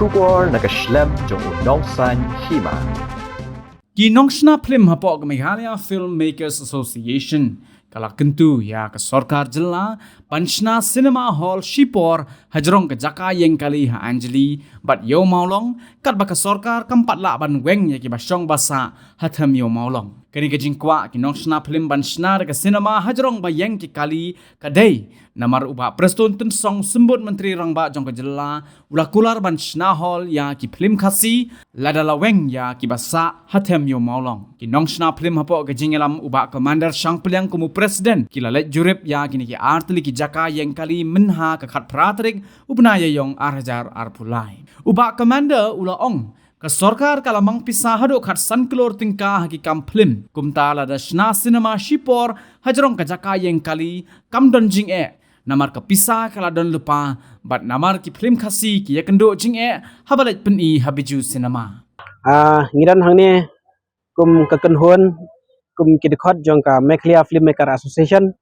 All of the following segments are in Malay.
Shubor nakaslem jong unongsan hima. Kinongshna film hapok Meghalaya Filmmakers Association kala kentu ya ke Sarkar Jilla Panchna Cinema Hall Shipor hajrong ke Jaka yang kali ha Anjali bat yo maulong kat baka Sarkar kampat la ban weng ya ki basyong basa hatam yo maulong kini ke jingkwa kinongshna film Panchna ke cinema hajrong ba yang ki kali kadai namar uba prestun tun song sembut menteri rangba jong ke Jilla ula kular Panchna Hall ya ki film khasi ladala weng ya ki basa hatam yo maulong kinongshna film hapok ke jingelam uba commander sang peliang kumu presiden kila let jurip ya kini ki artli ki Jaka yang kali menha ke khat pratrik upnaya yong arhajar arpulai uba commander ula ong ke Sarkar kalamang pisah hadu khat sanklor tingkah ki kam film kumta la dashna cinema Shipor hajrong ke Jaka yang kali kam don jing namar ke pisah kala don lupa bat namar ki film khasi ki yakendo jing habalet peni habiju cinema ngiran hangne kum kakenhon kum kidkhot jong ka Meghalaya Filmmaker Association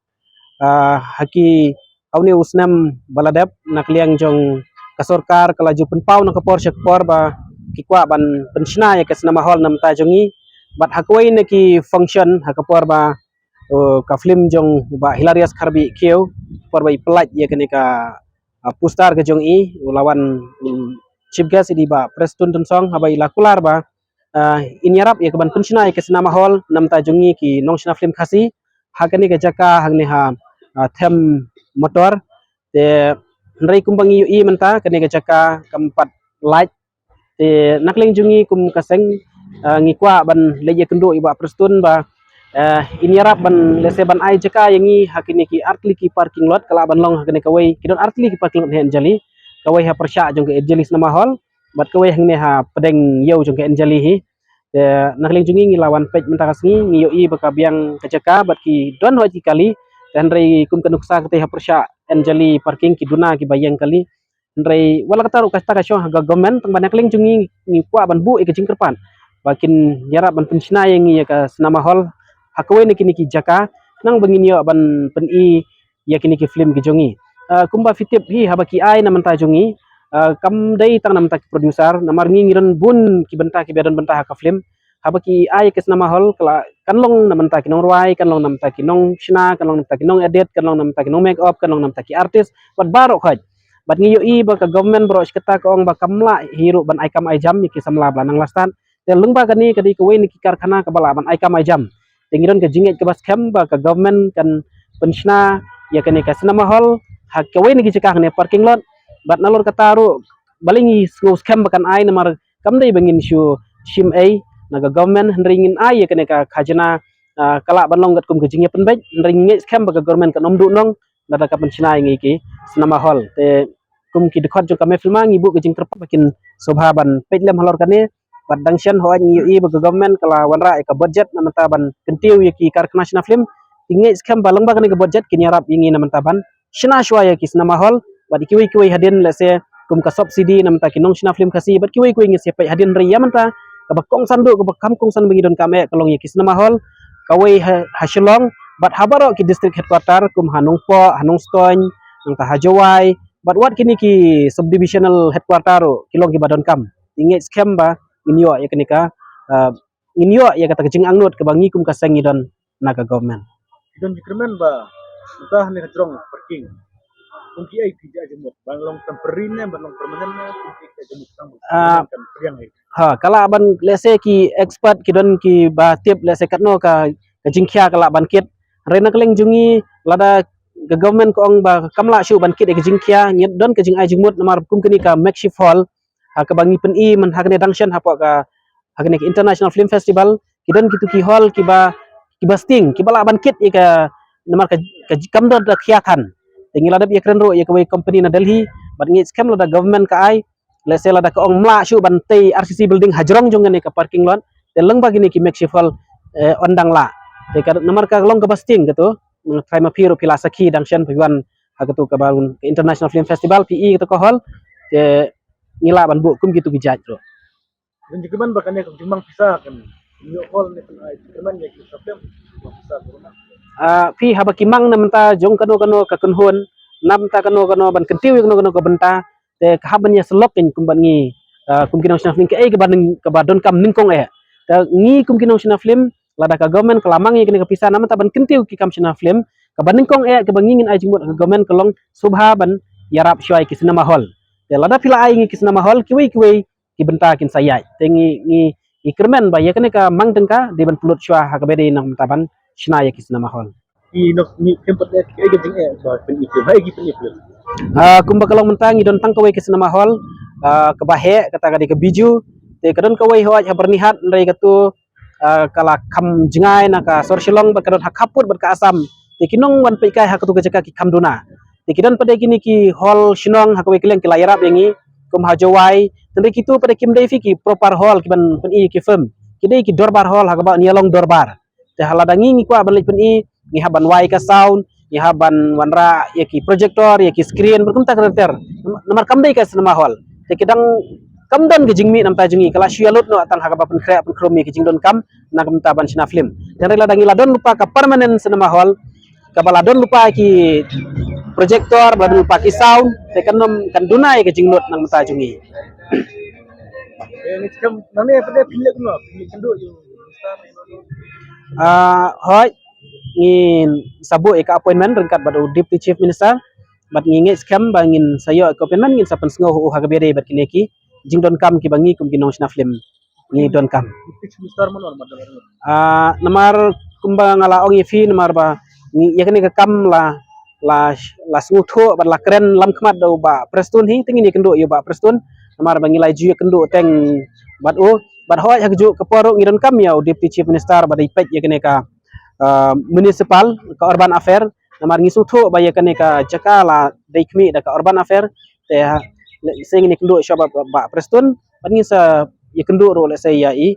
haki awni usnam baladep nakliang jong ka Sarkar kala ju penpau nak por sekpor ba kikwa ban penshna ya ke cinema hall nam ta jongi bat hakwai ne ki function hakapor ba ka film jong ba hilarious kharbi keu por ba pelaj ya kene ka pustar ke jong i lawan chief guest di ba prestun tun song habai lakular ba inyarap ya ke ban penshna ya ke cinema hall nam ta jongi ki nongshna film khasi hakani ke Jaka hangne ha them motor te nrai kumbangi i menta kene ke Jaka kampat light te nakling jungi kum kaseng ngikwa ban leje kendo iba prestun ba inyarap ban lese ban ai Jaka yangi hakini ki artli ki parking lot kala ban long hakene kawai kidon artli ki parking lot hen jali kawai ha persya jong ke jali cinema hall bat kawai hangne ha pedeng yau jong ke jali hi te nakling jungi ngilawan pej menta kasngi ngiyo i baka biang ke Jaka bat ki don hoji kali dan rei kum kanuksa kete ha persya enjali parking ki duna ki bayang kali rei wala kataru kasta ka syong ga government tang banyak ling jungi ni kwa ban bu e ke jingkerpan bakin yarap ban penshna yang ya ka cinema hall hakwe ne kini ki Jaka nang bangin yo ban pen i ya kini ki film ki jongi kumba fitip hi habaki ai na menta jongi kam dai tang nam ta producer namar ngi ngiran bun ki benta ki bedon benta ka film habaki ai ke cinema hall kala kanlong nam ta ki nong ruai kanlong nam ta ki nong shna kanlong nam ta ki nong edit kanlong nam ta ki nong make up kanlong nam ta ki artist bat baro khaj bat ngiyo i ba ka government bro sketa ko ong ba kamla hiro ban ai kam ai jam ki samla ba nang lastan te lungba kani kadi ko weni ki karkhana ka bala ban ai kam ai jam tingiron ke jinget ke bas kem ba ka government kan penshna ya kani ka cinema hall ha ke weni ki Jaka ne parking lot bat nalor kataru balingi ngos kem bakan ai namar kam dai bangin shu shim ai naga government ringin ai kene ka khajana kala banlong gat kum gejingnya penbej ringin scam baga government ka nomdu nong nada ka penchina ngi ki cinema hall te kum ki dekhot jo ka me filma ngi bu gejing terpa bakin sobha ban pejlem halor kane bat dangshan ho ngi i baga government kala wanra ka budget namanta ban kentiu ki karkhana shna film tingi scam balang ba kane ka budget kin yarap ngi namanta ban shna shwa ya ki cinema hall bat kiwi kiwi hadin lese kum ka subsidi namanta ki nong shna film kasi bat kiwi kiwi ngi sepai hadin riya manta kabakong sandu kabakam kong san bangidon kame kalong yaki cinema hall kawai hasilong bat habaro ki district headquarter kum hanungpo hanung stoin nang ta hajawai bat wat kini ki subdivisional headquarter kilong ki badon kam inge scam ba inyo ya kenika inyo ya kata kejing angnut ke bangi kum kaseng idon naga government idon dikremen ba entah ne kajrong parking kunci ai tidak jemut banglong temporine banglong permanentnya kunci tidak jemut kan priang ai kala ban lese ki expert ki don ki ba tip lese katno ka jingkhya kala ban kit rena keleng jungi lada ke government ko ong ba kamla shu ban kit ke jingkhya nyet don ke jing ai jingmut namar kum kini ka makeshift hall ka bangi pen i man hakne dangshan hapo ka hakne international film festival ki don kitu ki hall ki ba sting ki bala ban kit i ka namar ka kam don da khiatan tingi lada bi kren ro ya ka company na Delhi bat ngi scam lada government ka ai lese lada ka ong mla shu bantai RCC building hajrong jong ne ka parking lot te leng bagi ni ki makeshift hall ondang la te ka namar ka long ka basting gitu prima piro pilasaki dangshan piguan hagatu ka bangun international film festival PE gitu ko hall te ngila ban bu kum gitu bijaj ro dan jikeman bakane ka jumang pisah kan yo hall ne kan ai jikeman ya ki sabem pisah corona pi habaki mang namta jong kano ka kunhun namta kano ban kentiu kano ka benta te kahaban ya selok in kumban ngi kum kinong sina film ke ke badon kam ningkong ta ngi kum kinong sina film lada ka government kelamang ye kene kapisa nama taban kentiu ki kam sina film ka baningkong ke bangingin ai jimut ka government kelong subha ban yarap syai ki cinema hall te lada pila ai ngi ki cinema hall kiwi ki benta kin sayai te ngi kermen ba ye kene ka mang tengka di ban pulut syah ha ka bede nang taban sina ye ki cinema hall I nok ni tempat ai ke jing ba pen iklim hai ki pen iklim kum bakalong mentang idon tang kawai ke cinema hall ke bahe kata kadi ke biju te kadon kawai hoaj ha bernihat ndai katu kala kam jingai na ka sorsilong ba kadon hakaput ber ka asam te kinong wan pe kai ha katu ke jaka ki kamduna te kidon pada kini ki hall sinong ha kawai keleng ki layarap yangi kum ha jawai tende kitu pada kim dai fi ki proper hall ki ban pen i ki firm kidai ki dorbar hall ha ka ba nialong dorbar te haladangi ngi kwa ban pen i ngi haban wai ka sound ngi haban wanra ya ki projector ya ki screen berkumta karakter nomor kam dai ka cinema hall te kidang kam don ke jingmi nam ta jingi kala syalut no atang ha ka ba pen krea pen kromi ki jingdon kam na kam ta ban sina film dan rela dangi ladon lupa ka permanent cinema hall ka baladon lupa ki projector baladon lupa ki sound te kanom kan dunai ke jingnot nang ta jingi ni kam nang ne pada pilek no pilek kendo yo hoi ngin sabu ka appointment rengkat badu deputy chief minister bat nginge scam bangin sayo ka appointment ngin sapen sngo ho ha bede bat kineki jingdon kam ki bangi kum ginong sina film ngi don kam star mon madal namar kumba ngala ong fi namar ba ngi yakni ka kam la smutho bat la keren lam khmat do ba prestun hi tingi ni kendo yo ba prestun namar ba ngilai ju kendo teng bat o bat hoi ha ju ka poro ngi don kam ya deputy chief minister ba dai pet yakni ka municipal ka urban affair namar ngi sutho ba yakni ka jakala daikmi da ka urban affair te sing ni kendo shoba ba prestun ban ngi sa ya kendo ro le sai ya i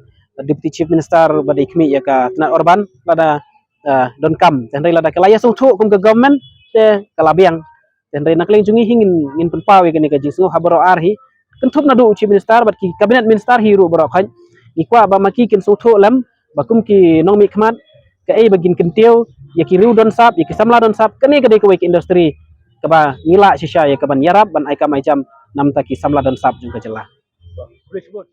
deputy chief minister ba daikmi ya ka tna urban lada don kam dan rela da kalaya sutho kum ka government te kalabiang dan rela nakling jungi hingin ngin penpawi kene ka jisu habaro arhi kentup na do chief minister bat ki cabinet minister hiru baro khan ikwa ba maki kin sutho lam bakum ki nong mi khmat ka ai bagin kentiu ya ki riu don sap ya ki samla don sap kene ka dei ka industri ka ba ngila shisha ya ka ban yarap ban ai ka mai jam nam ta ki samla don sap jung ka jela boleh sebut